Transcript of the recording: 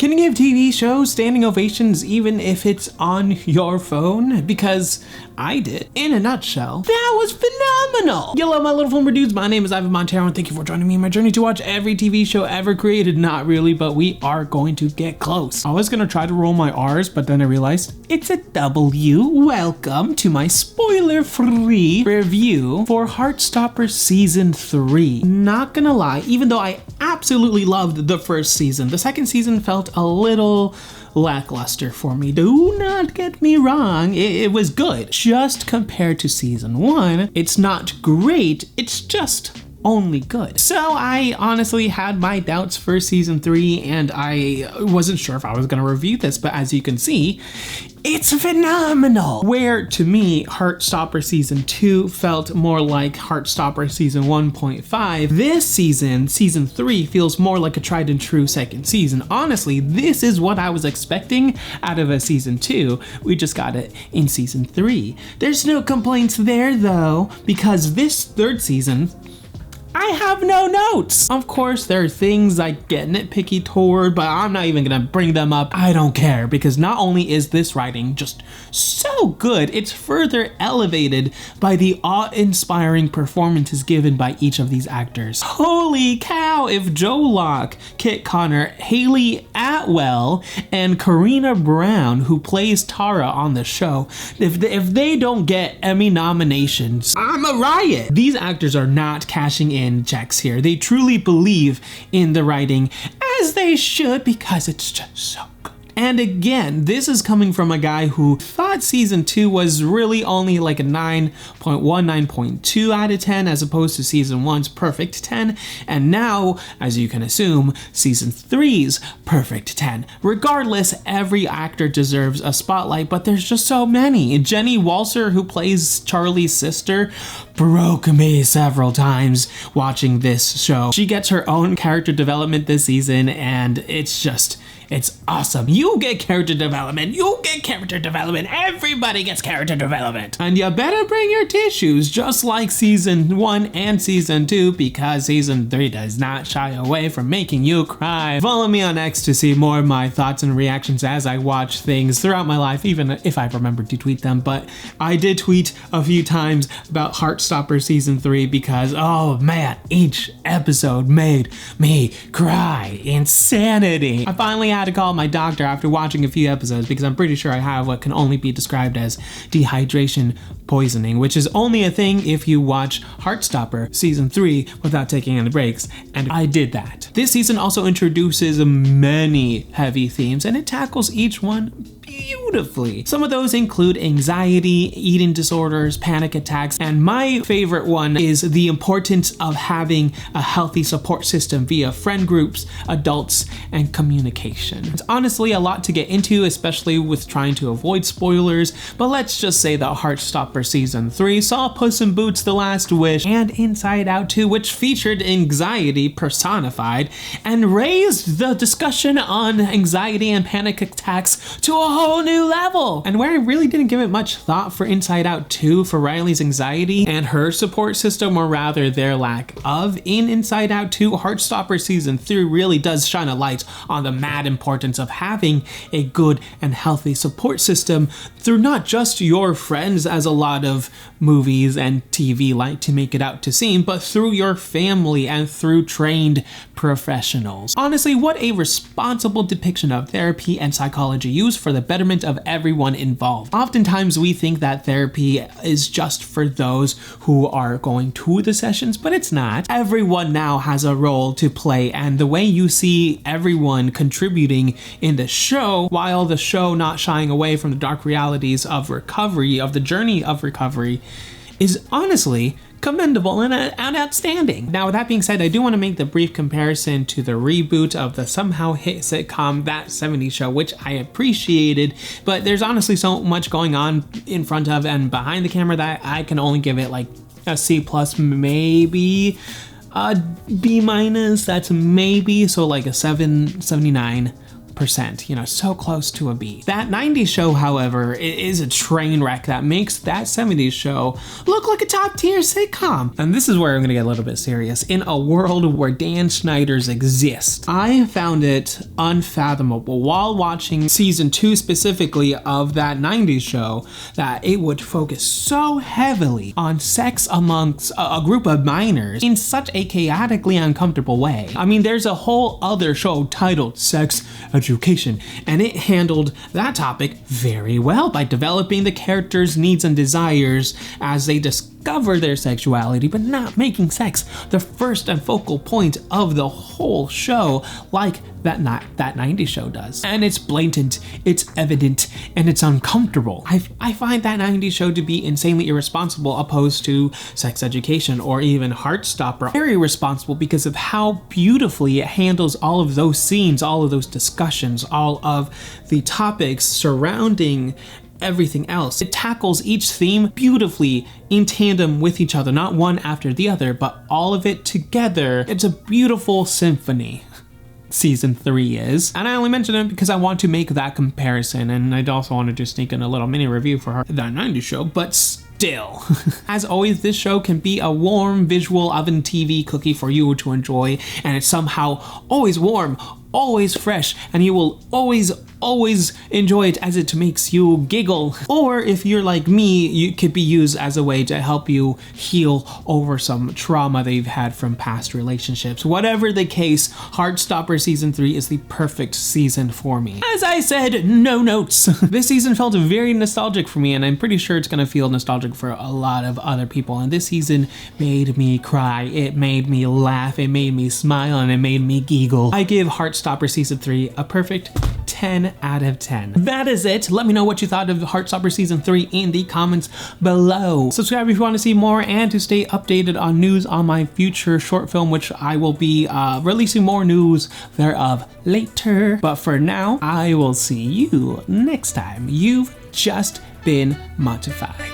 Can you give TV shows standing ovations even if it's on your phone? Because I did. In a nutshell, that was phenomenal. Hello, my little filmer dudes. My name is Montero, and thank you for joining me in my journey to watch every TV show ever created. Not really, but we are going to get close. I was gonna try to roll my R's, but then I realized it's a W. Welcome to my spoiler-free review for Heartstopper Season 3. Not gonna lie, even though I absolutely loved the first season, the second season felt a little lackluster for me. Do not get me wrong, it was good. Just compared to season 1, it's not great, it's just only good. So I honestly had my doubts for season 3 and I wasn't sure if I was gonna review this, but as you can see, it's phenomenal. Where to me, Heartstopper season 2 felt more like Heartstopper season 1.5. This season 3 feels more like a tried and true second season. Honestly, this is what I was expecting out of a season 2. We just got it in season 3. There's no complaints there though, because this third season, I have no notes. Of course, there are things I get nitpicky toward, but I'm not even gonna bring them up. I don't care, because not only is this writing just so good, it's further elevated by the awe-inspiring performances given by each of these actors. Holy cow, if Joe Locke, Kit Connor, Haley Atwell, and Karina Brown, who plays Tara on the show, if they don't get Emmy nominations, I'm a riot. These actors are not cashing in checks here. They truly believe in the writing, as they should, because it's just so good. And again, this is coming from a guy who thought season 2 was really only like a 9.1, 9.2 out of 10 as opposed to season 1's perfect 10. And now, as you can assume, season 3's perfect 10. Regardless, every actor deserves a spotlight, but there's just so many. Jenny Walser, who plays Charlie's sister, broke me several times watching this show. She gets her own character development this season, and it's awesome. You get character development. You get character development. Everybody gets character development. And you better bring your tissues, just like season 1 and season 2, because season 3 does not shy away from making you cry. Follow me on X to see more of my thoughts and reactions as I watch things throughout my life, even if I remember to tweet them. But I did tweet a few times about Heartstopper season 3 because, oh man, each episode made me cry. Insanity. I finally had to call my doctor after watching a few episodes because I'm pretty sure I have what can only be described as dehydration poisoning, which is only a thing if you watch Heartstopper season 3 without taking any breaks, and I did that. This season also introduces many heavy themes, and it tackles each one beautifully. Some of those include anxiety, eating disorders, panic attacks, and my favorite one is the importance of having a healthy support system via friend groups, adults, and communication. It's honestly a lot to get into, especially with trying to avoid spoilers, but let's just say that Heartstopper season 3 saw Puss in Boots: The Last Wish and Inside Out 2, which featured anxiety personified and raised the discussion on anxiety and panic attacks to a whole new level. And where I really didn't give it much thought for Inside Out 2 for Riley's anxiety and her support system, or rather their lack of in Inside Out 2, Heartstopper season 3 really does shine a light on the mad importance of having a good and healthy support system through not just your friends, as a lot of movies and TV like to make it out to seem, but through your family and through trained professionals. Honestly, what a responsible depiction of therapy and psychology used for the betterment of everyone involved. Oftentimes we think that therapy is just for those who are going to the sessions, but it's not. Everyone now has a role to play, and the way you see everyone contributing in the show, while the show not shying away from the dark realities of recovery, of the journey of recovery, is honestly commendable and outstanding. Now, with that being said, I do want to make the brief comparison to the reboot of the somehow hit sitcom That 70s Show, which I appreciated, but there's honestly so much going on in front of and behind the camera that I can only give it like a C+, maybe a B-, that's maybe, so like a 7.79 80%, you know, so close to a B. That 90s show, however, is a train wreck that makes that 70s show look like a top tier sitcom. And this is where I'm gonna get a little bit serious. In a world where Dan Schneider's exist, I found it unfathomable while watching season 2 specifically of that 90s show that it would focus so heavily on sex amongst a group of minors in such a chaotically uncomfortable way. I mean, there's a whole other show titled Sex Education, and it handled that topic very well by developing the characters' needs and desires as they discover their sexuality, but not making sex the first and focal point of the whole show like that 90s show does. And it's blatant, it's evident, and it's uncomfortable. I find that 90s show to be insanely irresponsible opposed to Sex Education or even Heartstopper. Very responsible because of how beautifully it handles all of those scenes, all of those discussions, all of the topics surrounding everything else. It tackles each theme beautifully in tandem with each other, not one after the other, but all of it together. It's a beautiful symphony. Season 3 is. And I only mention it because I want to make that comparison, and I'd also want to just sneak in a little mini review for her, that 90s show, but still. As always, this show can be a warm visual oven TV cookie for you to enjoy, and it's somehow always warm, always fresh, and you will always enjoy it as it makes you giggle. Or if you're like me, it could be used as a way to help you heal over some trauma that you've had from past relationships. Whatever the case, Heartstopper season 3 is the perfect season for me. As I said, no notes. This season felt very nostalgic for me, and I'm pretty sure it's gonna feel nostalgic for a lot of other people. And this season made me cry, it made me laugh, it made me smile, and it made me giggle. I give Heartstopper season 3 a perfect 10 out of 10. That is it. Let me know what you thought of Heartstopper season 3 in the comments below. Subscribe if you want to see more and to stay updated on news on my future short film, which I will be releasing more news thereof later. But for now, I will see you next time. You've just been Montified.